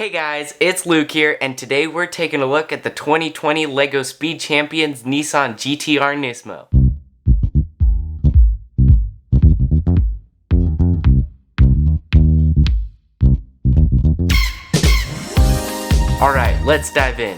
Hey guys, it's Luke here, and today we're taking a look at the 2020 LEGO Speed Champions Nissan GTR Nismo. Alright, let's dive in.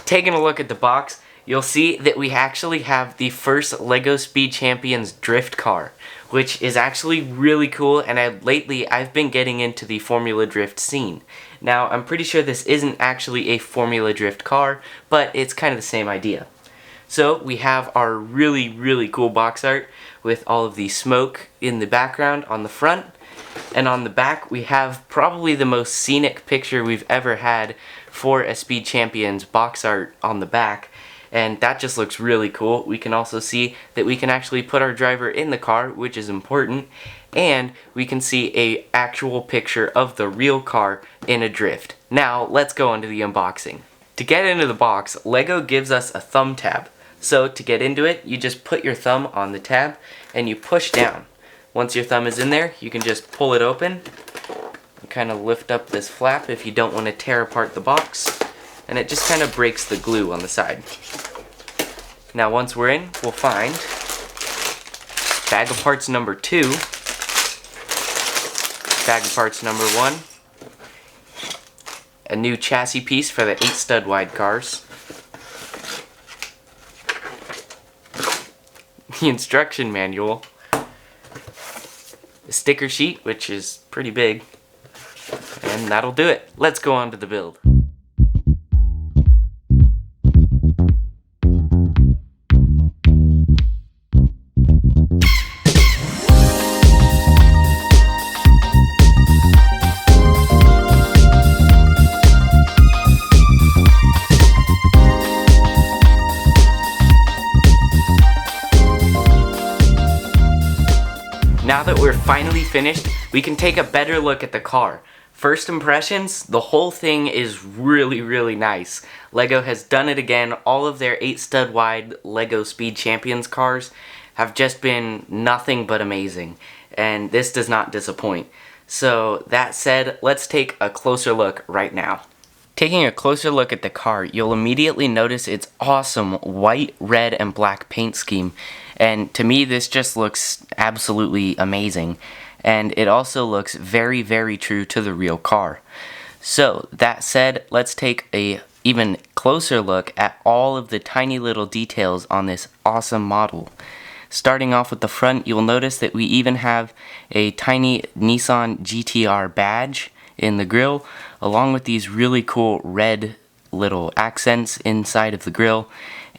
Taking a look at the box, you'll see that we actually have the first LEGO Speed Champions drift car, which is actually really cool, and lately I've been getting into the Formula Drift scene. Now, I'm pretty sure this isn't actually a Formula Drift car, but it's kind of the same idea. So, we have our really cool box art with all of the smoke in the background on the front, and on the back we have probably the most scenic picture we've ever had for a Speed Champions box art on the back. And that just looks really cool. We can also see that we can actually put our driver in the car, which is important, and we can see a actual picture of the real car in a drift. Now, let's go on to the unboxing. To get into the box, LEGO gives us a thumb tab. So to get into it, you just put your thumb on the tab and you push down. Once your thumb is in there, you can just pull it open and kind of lift up this flap if you don't want to tear apart the box. And it just kind of breaks the glue on the side. Now once we're in, we'll find bag of parts number 2, bag of parts number 1, a new chassis piece for the 8-stud wide cars, the instruction manual, a sticker sheet, which is pretty big, and that'll do it. Let's go on to the build. Now that we're finally finished, we can take a better look at the car. First impressions, the whole thing is really nice. LEGO has done it again. All of their 8-stud wide LEGO Speed Champions cars have just been nothing but amazing. And this does not disappoint. So that said, let's take a closer look right now. Taking a closer look at the car, you'll immediately notice its awesome white, red, and black paint scheme. And to me, this just looks absolutely amazing. And it also looks very true to the real car. So, that said, let's take a even closer look at all of the tiny little details on this awesome model. Starting off with the front, you'll notice that we even have a tiny Nissan GTR badge in the grille, along with these really cool red little accents inside of the grille.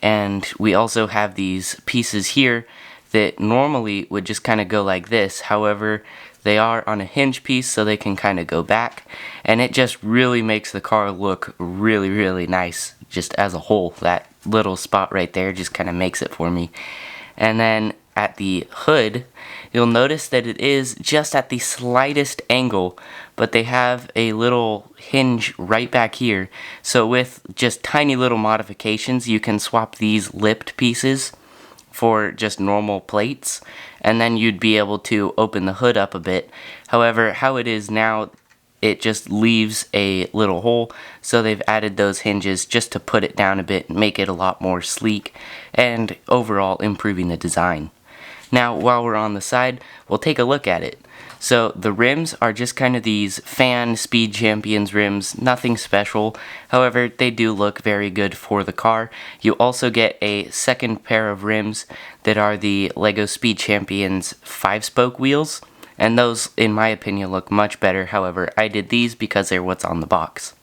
And we also have these pieces here that normally would just kind of go like this. However, they are on a hinge piece, so they can kind of go back. And it just really makes the car look really nice, just as a whole. That little spot right there just kind of makes it for me. And then at the hood, you'll notice that it is just at the slightest angle, but they have a little hinge right back here. So with just tiny little modifications, you can swap these lipped pieces for just normal plates, and then you'd be able to open the hood up a bit. However, how it is now, it just leaves a little hole, so they've added those hinges just to put it down a bit, make it a lot more sleek, and overall improving the design. Now, while we're on the side, we'll take a look at it. So, the rims are just kind of these fan Speed Champions rims, nothing special. However, they do look very good for the car. You also get a second pair of rims that are the LEGO Speed Champions 5-spoke wheels. And those, in my opinion, look much better. However, I did these because they're what's on the box.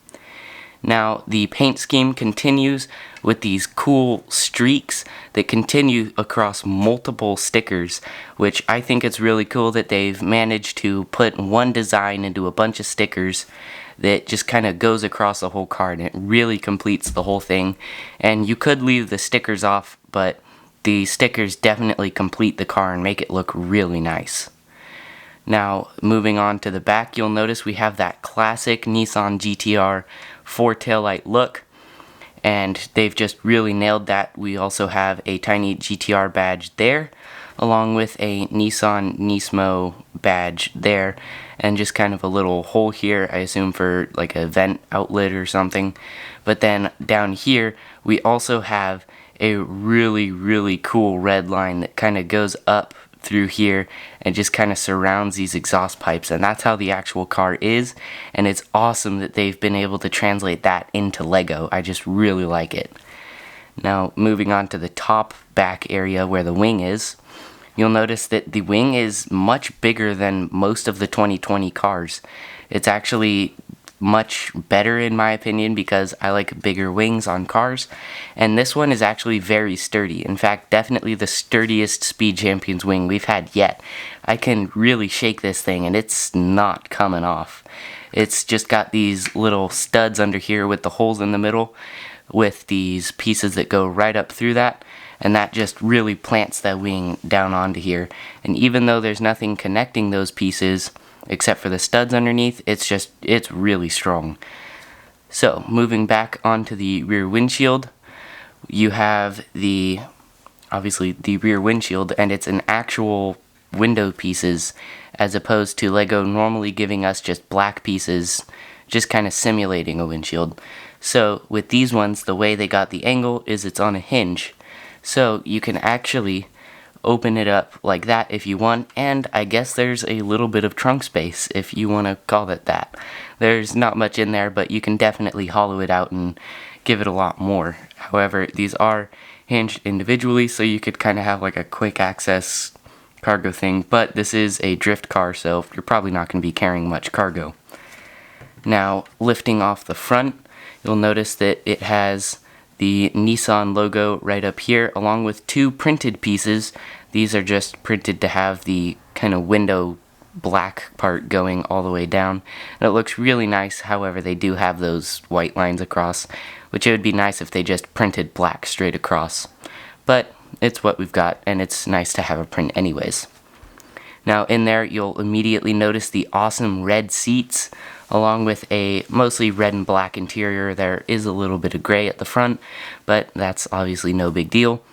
Now, the paint scheme continues with these cool streaks that continue across multiple stickers, which I think it's really cool that they've managed to put one design into a bunch of stickers that just kind of goes across the whole car, and it really completes the whole thing. And you could leave the stickers off, but the stickers definitely complete the car and make it look really nice. Now, moving on to the back, you'll notice we have that classic Nissan GTR 4 taillight look, and they've just really nailed that. We also have a tiny GTR badge there, along with a Nissan Nismo badge there, and just kind of a little hole here, I assume for like a vent outlet or something. But then down here we also have a really cool red line that kind of goes up through here and just kind of surrounds these exhaust pipes, and that's how the actual car is, and it's awesome that they've been able to translate that into Lego. I just really like it. Now moving on to the top back area where the wing is, you'll notice that the wing is much bigger than most of the 2020 cars. It's actually much better in my opinion because I like bigger wings on cars, and this one is actually very sturdy. In fact, definitely the sturdiest Speed Champions wing we've had yet. I can really shake this thing and it's not coming off. It's just got these little studs under here with the holes in the middle with these pieces that go right up through that, and that just really plants that wing down onto here. And even though there's nothing connecting those pieces except for the studs underneath, it's really strong. So moving back onto the rear windshield, you have obviously the rear windshield, and it's an actual window pieces as opposed to Lego normally giving us just black pieces, just kind of simulating a windshield. So with these ones, the way they got the angle is it's on a hinge, so you can actually open it up like that if you want, and I guess there's a little bit of trunk space if you want to call it that. There's not much in there, but you can definitely hollow it out and give it a lot more. However, these are hinged individually, so you could kind of have like a quick access cargo thing, but this is a drift car, so you're probably not going to be carrying much cargo. Now, lifting off the front, you'll notice that it has the Nissan logo right up here, along with two printed pieces. These are just printed to have the kind of window black part going all the way down. And it looks really nice, however, they do have those white lines across, which it would be nice if they just printed black straight across. But it's what we've got, and it's nice to have a print anyways. Now in there, you'll immediately notice the awesome red seats, along with a mostly red and black interior. There is a little bit of gray at the front, but that's obviously no big deal.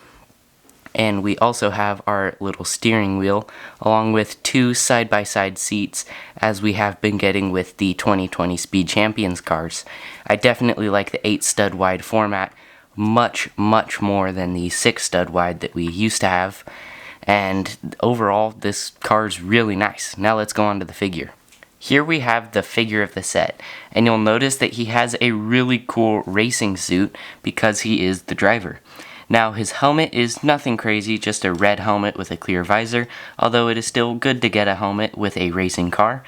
And we also have our little steering wheel, along with two side-by-side seats, as we have been getting with the 2020 Speed Champions cars. I definitely like the 8-stud wide format much more than the 6-stud wide that we used to have. And overall, this car is really nice. Now let's go on to the figure. Here we have the figure of the set, and you'll notice that he has a really cool racing suit because he is the driver. Now his helmet is nothing crazy, just a red helmet with a clear visor, although it is still good to get a helmet with a racing car.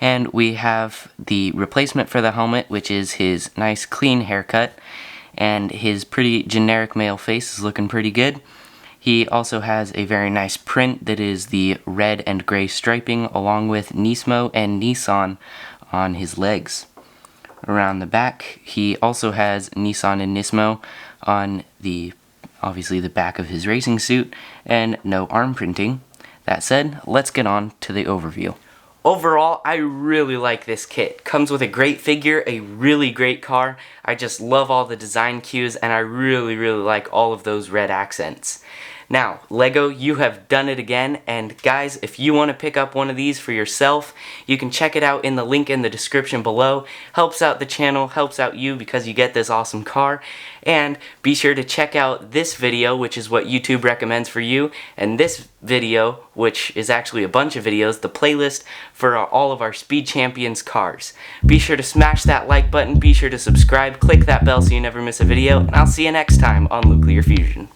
And we have the replacement for the helmet, which is his nice clean haircut, and his pretty generic male face is looking pretty good. He also has a very nice print that is the red and gray striping, along with Nismo and Nissan on his legs. Around the back, he also has Nissan and Nismo on obviously the back of his racing suit, and no arm printing. That said, let's get on to the overview. Overall, I really like this kit. Comes with a great figure, a really great car. I just love all the design cues, and I really like all of those red accents. Now, Lego, you have done it again, and guys, if you want to pick up one of these for yourself, you can check it out in the link in the description below. Helps out the channel, helps out you because you get this awesome car. And be sure to check out this video, which is what YouTube recommends for you, and this video, which is actually a bunch of videos, the playlist for all of our Speed Champions cars. Be sure to smash that like button, be sure to subscribe, click that bell so you never miss a video, and I'll see you next time on Luclear Fusion.